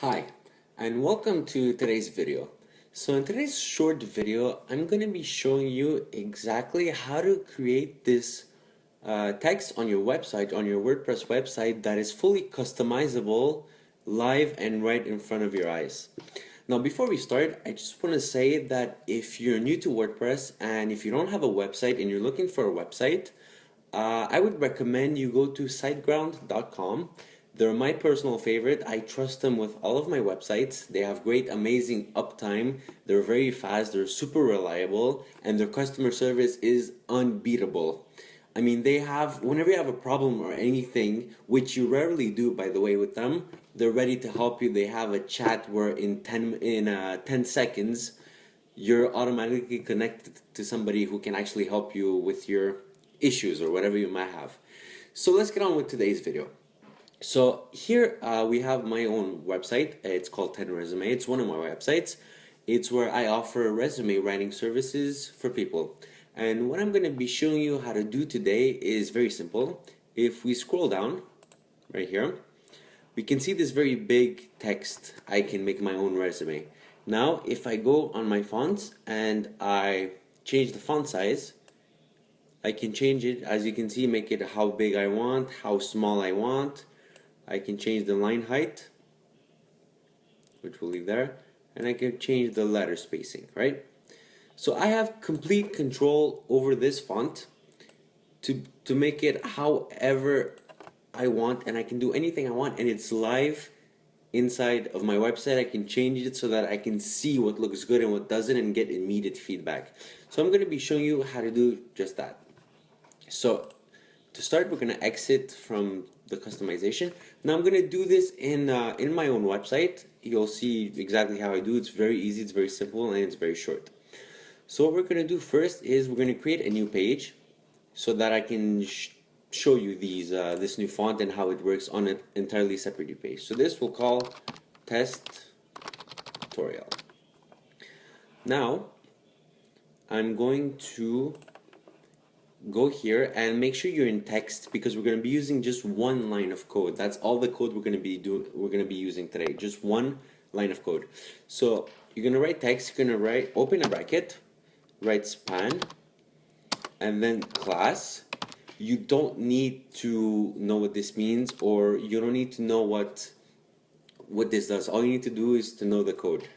Hi, and welcome to today's video. So in today's short video, I'm going to be showing you exactly how to create this text on your website, on your WordPress website that is fully customizable, live and right in front of your eyes. Now before we start, I just want to say that if you're new to WordPress and if you don't have a website and you're looking for a website, I would recommend you go to siteground.com. They're my personal favorite. I trust them with all of my websites. They have great, amazing uptime. They're very fast, they're super reliable, and their customer service is unbeatable. I mean, whenever you have a problem or anything, which you rarely do, by the way, with them, they're ready to help you. They have a chat where in 10 seconds, you're automatically connected to somebody who can actually help you with your issues or whatever you might have. So let's get on with today's video. So here we have my own website. It's called 10 Resume. It's one of my websites. It's where I offer resume writing services for people. And what I'm going to be showing you how to do today is very simple. If we scroll down right here, we can see this very big text. I can make my own resume. Now, if I go on my fonts and I change the font size, I can change it, as you can see, make it how big I want, how small I want. I can change the line height, which we'll leave there, and I can change the letter spacing, right? So I have complete control over this font to make it however I want, and I can do anything I want, and it's live inside of my website. I can change it so that I can see what looks good and what doesn't and get immediate feedback. So I'm going to be showing you how to do just that. So to start, we're going to exit from the customization. Now I'm going to do this in my own website. You'll see exactly how I do. It's very easy, it's very simple, and it's very short. So what we're going to do first is we're going to create a new page so that I can show you this new font and how it works on an entirely separate new page. So this we'll call test tutorial. Now I'm going to go here and make sure you're in text, because we're going to be using just one line of code. That's all the code we're going to be using today, just one line of code. So you're going to write text, you're going to open a bracket, write span, and then class. You don't need to know what this means, or you don't need to know what this does. All you need to do is to know the code.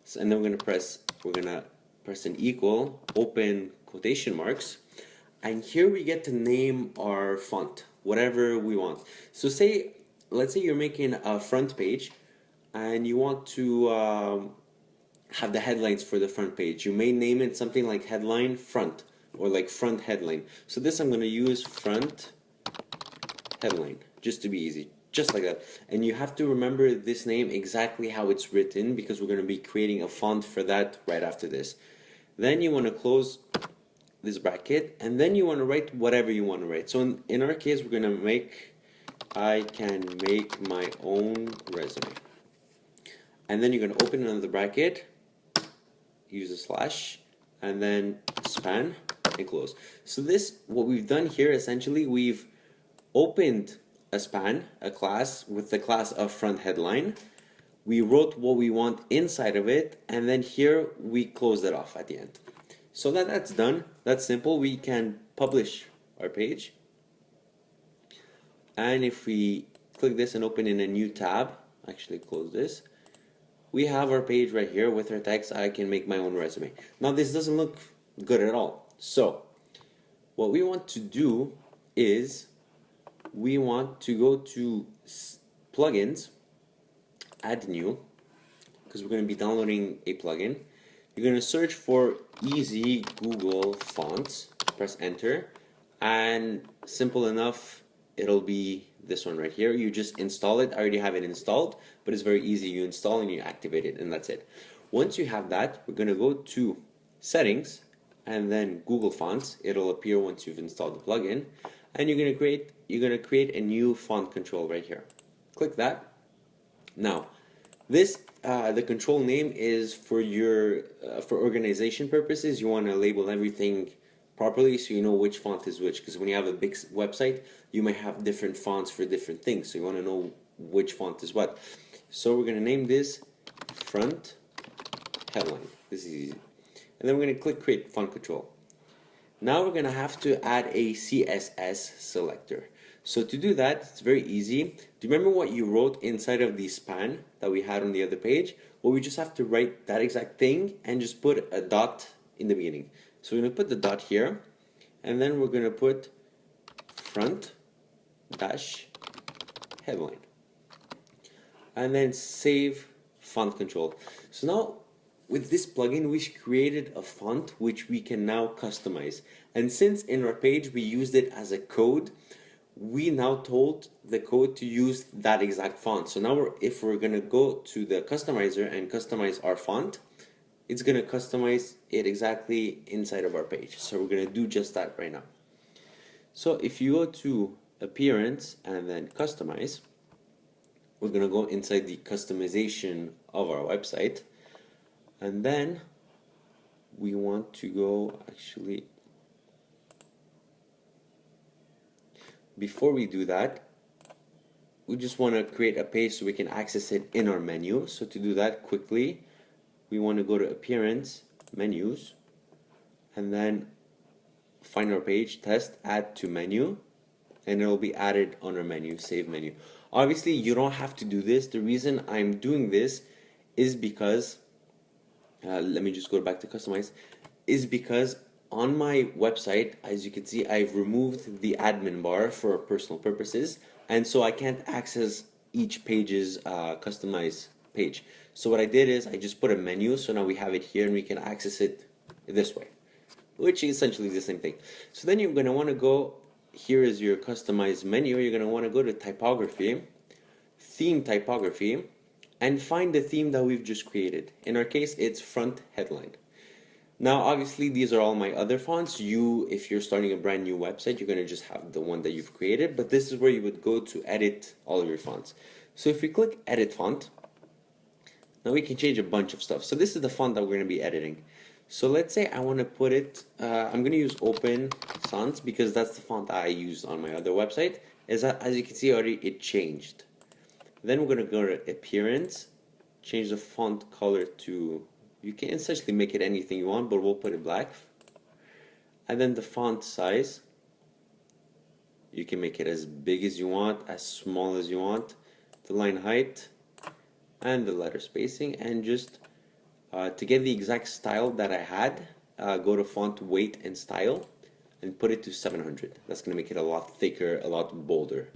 So, and then we're going to press an equal, open quotation marks, and here we get to name our font, whatever we want. So let's say you're making a front page and you want to have the headlines for the front page. You may name it something like headline front or like front headline. So this I'm going to use front headline, just to be easy, just like that. And you have to remember this name exactly how it's written, because we're going to be creating a font for that right after this. Then you want to close this bracket, and then you want to write whatever you want to write. So in our case, we're going to make, I can make my own resume. And then you're going to open another bracket, use a slash, and then span and close. So what we've done here, essentially, we've opened a span, a class with the class of front headline. We wrote what we want inside of it, and then here we closed it off at the end. So that's done. That's simple. We can publish our page. And if we click this and open in a new tab, actually close this, we have our page right here with our text, I can make my own resume. Now this doesn't look good at all. So what we want to do is we want to go to plugins, add new, because we're going to be downloading a plugin. You're going to search for easy Google fonts, press enter, and simple enough, it'll be this one right here. You just install it. I already have it installed, but it's very easy. You install and you activate it, and that's it. Once you have that, we're going to go to settings and then Google Fonts. It'll appear once you've installed the plugin, and you're going to create a new font control right here. Click that. Now the control name is for for organization purposes. You want to label everything properly so you know which font is which, because when you have a big website, you might have different fonts for different things, so you want to know which font is what. So we're going to name this front headline. This is easy. And then we're going to click create font control. Now we're going to have to add a CSS selector. So to do that, it's very easy. Do you remember what you wrote inside of the span that we had on the other page? Well, we just have to write that exact thing and just put a dot in the beginning. So we're going to put the dot here, and then we're going to put front dash headline. And then save font control. So now with this plugin, we created a font which we can now customize. And since in our page we used it as a code, we now told the code to use that exact font. So now if we're going to go to the customizer and customize our font, it's going to customize it exactly inside of our page. So we're going to do just that right now. So if you go to appearance and then customize, we're going to go inside the customization of our website. And then we want to go, actually, before we do that, we just want to create a page so we can access it in our menu. So to do that quickly, we want to go to appearance, menus, and then find our page, test, add to menu, and it will be added on our menu, save menu. Obviously, you don't have to do this. The reason I'm doing this is because let me just go back to customize, is because on my website, as you can see, I've removed the admin bar for personal purposes, and so I can't access each page's customized page. So what I did is I just put a menu, so now we have it here and we can access it this way, which is essentially the same thing. So then you're going to want to go, here is your customized menu, you're going to want to go to typography, theme typography, and find the theme that we've just created. In our case, it's front headline. Now, obviously, these are all my other fonts. If you're starting a brand new website, you're going to just have the one that you've created, but this is where you would go to edit all of your fonts. So if we click edit font, now we can change a bunch of stuff. So this is the font that we're going to be editing. So let's say I want to put it, I'm going to use Open Sans because that's the font I used on my other website. As you can see already, it changed. Then we're going to go to appearance, change the font color to, you can essentially make it anything you want, but we'll put it black. And then the font size, you can make it as big as you want, as small as you want. The line height and the letter spacing, and just to get the exact style that I had, go to font weight and style and put it to 700. That's going to make it a lot thicker, a lot bolder.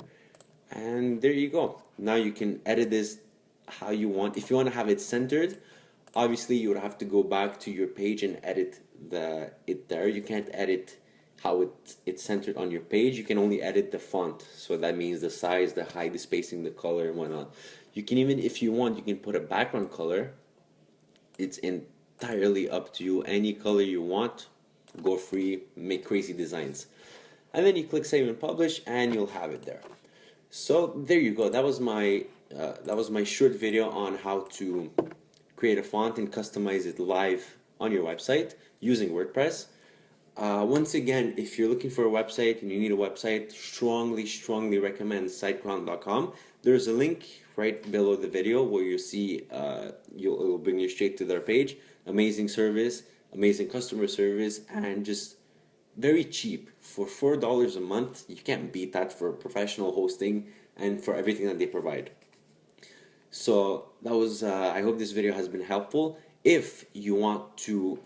And there you go. Now you can edit this how you want. If you want to have it centered, obviously you would have to go back to your page and edit it there. You can't edit how it's centered on your page. You can only edit the font. So that means the size, the height, the spacing, the color, and whatnot. You can even, if you want, you can put a background color. It's entirely up to you. Any color you want, go free, make crazy designs. And then you click save and publish, and you'll have it there. So there you go. That was my short video on how to create a font and customize it live on your website using WordPress. Once again, if you're looking for a website and you need a website, strongly recommend siteground.com. There's a link right below the video where you see it will bring you straight to their page. Amazing service, amazing customer service, and just very cheap. For $4 a month, you can't beat that for professional hosting and for everything that they provide. So that was, I hope this video has been helpful. If you want to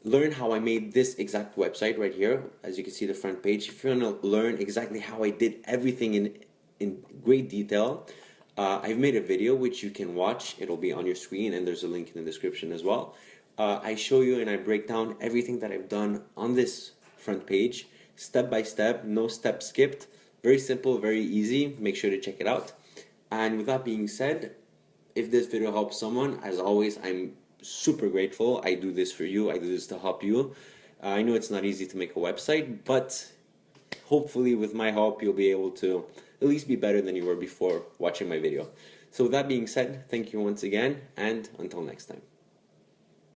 learn how I made this exact website right here, as you can see the front page, if you want to learn exactly how I did everything in great detail, I've made a video which you can watch. It'll be on your screen, and there's a link in the description as well. I show you and I break down everything that I've done on this front page, step by step, no step skipped. Very simple, very easy. Make sure to check it out. And with that being said, if this video helps someone, as always, I'm super grateful. I do this for you. I do this to help you. I know it's not easy to make a website, but hopefully with my help, you'll be able to at least be better than you were before watching my video. So with that being said, thank you once again, and until next time.